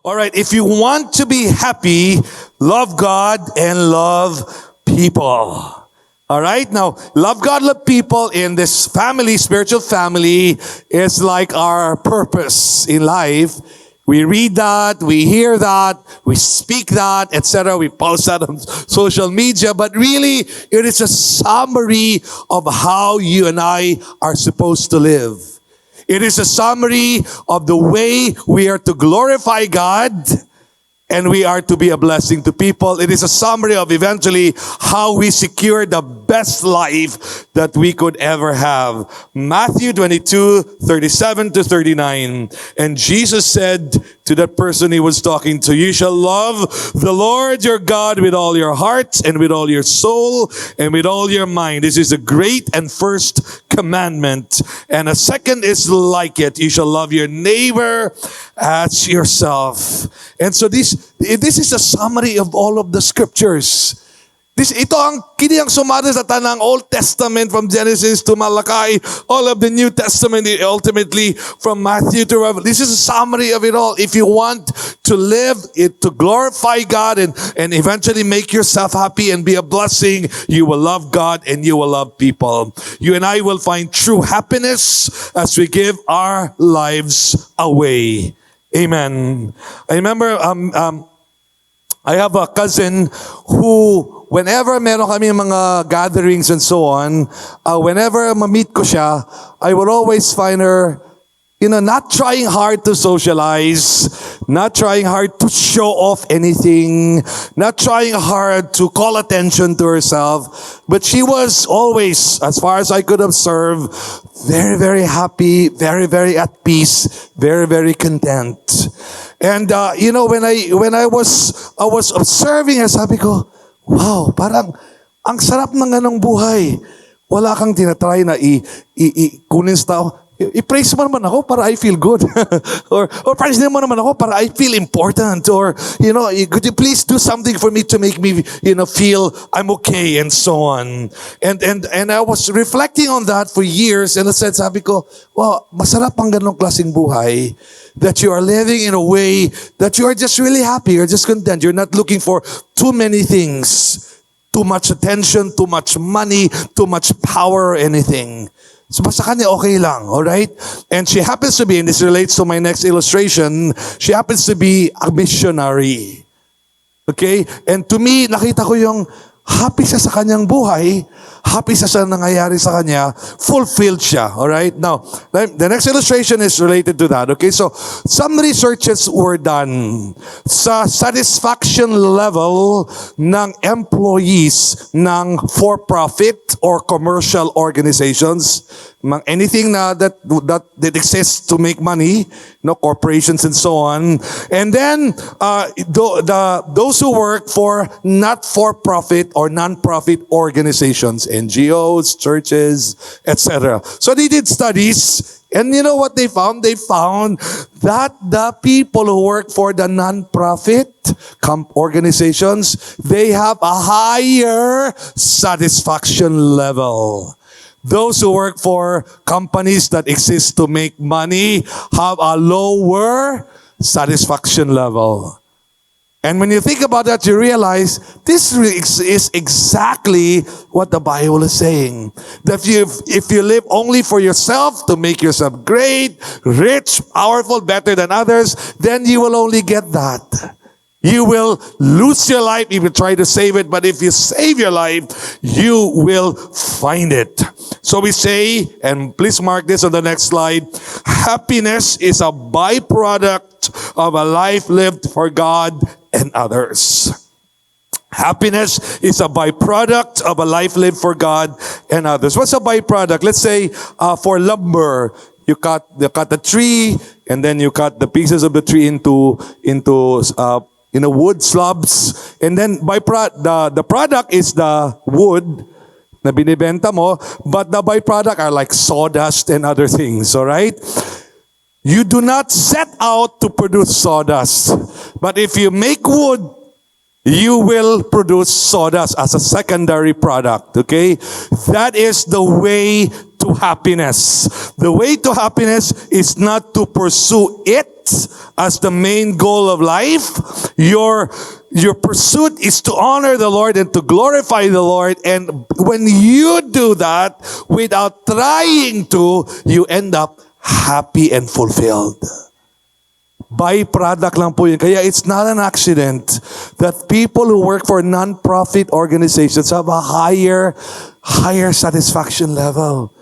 All right, if you want to be happy, love God and love people. All right, now, love God, love people in this family, spiritual family, is like our purpose in life. We read that, we hear that, we speak that, etc. We post that on social media, but really, it is a summary of how you and I are supposed to live. It is a summary of the way we are to glorify God and we are to be a blessing to people. It is a summary of eventually how we secure the best life that we could ever have. Matthew 22:37-39. And Jesus said to that person he was talking to, you shall love the Lord your God with all your heart and with all your soul and with all your mind. This is a great and first commandment. And a second is like it. You shall love your neighbor as yourself. And so this is a summary of all of the scriptures. Ito ang kini ang sumada sa tanang Old Testament from Genesis to Malachi, all of the New Testament ultimately from Matthew to Revelation. This is a summary of it all. If you want to live it, to glorify God and eventually make yourself happy and be a blessing, you will love God and you will love people. You and I will find true happiness as we give our lives away. Amen. I remember I have a cousin who, whenever meron kami mga gatherings and so on, whenever ma-meet ko siya, I would always find her, not trying hard to socialize, not trying hard to show off anything, not trying hard to call attention to herself, but she was always, as far as I could observe, very, very happy, very, very at peace, very, very content. And when I was observing her, sabi ko, wow, parang ang sarap ng ganong buhay. Wala kang tinatry na kunin sa tao. I-praise mo naman ako para I feel good. or praise mo naman ako para I feel important. Or, could you please do something for me to make me, feel I'm okay and so on. And I was reflecting on that for years and I said, sabi ko, wow, masarap ang ganong klaseng buhay that you are living in a way that you are just really happy, you're just content. You're not looking for too many things, too much attention, too much money, too much power or anything. So basta kanya okay lang, alright? And she happens to be, and this relates to my next illustration, she happens to be a missionary. Okay? And to me, nakita ko yung happy siya sa kanyang buhay, happy siya sa nangyayari sa kanya, fulfilled siya. Alright? Now, the next illustration is related to that. Okay? So, some researches were done sa satisfaction level ng employees ng for-profit or commercial organizations. Anything that exists to make money, corporations and so on. And then, those who work for not-for-profit or non-profit organizations, NGOs, churches, etc. So they did studies, and you know what they found? They found that the people who work for the non-profit organizations, they have a higher satisfaction level. Those who work for companies that exist to make money have a lower satisfaction level. And when you think about that, you realize this is exactly what the Bible is saying. That if you live only for yourself, to make yourself great, rich, powerful, better than others, then you will only get that. You will lose your life if you try to save it, but if you save your life, you will find it. So we say, and please mark this on the next slide, happiness is a byproduct of a life lived for God and others. Happiness is a byproduct of a life lived for God and others. What's a byproduct? Let's say for lumber, you cut the tree, and then you cut the pieces of the tree into wood slabs, and then the product is the wood na binibenta mo, but the byproduct are like sawdust and other things, all right? You do not set out to produce sawdust, but if you make wood, you will produce sawdust as a secondary product, okay? That is the way to happiness. The way to happiness is not to pursue it as the main goal of life. Your pursuit is to honor the Lord and to glorify the Lord. And when you do that without trying to, you end up happy and fulfilled. Byproduct lang po yun. Kaya it's not an accident that people who work for non-profit organizations have a higher satisfaction level.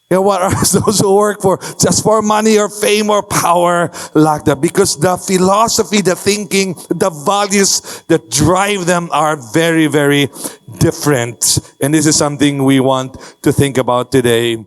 And what are those who work for just for money or fame or power like that? Because the philosophy, the thinking, the values that drive them are very, very different. And this is something we want to think about today.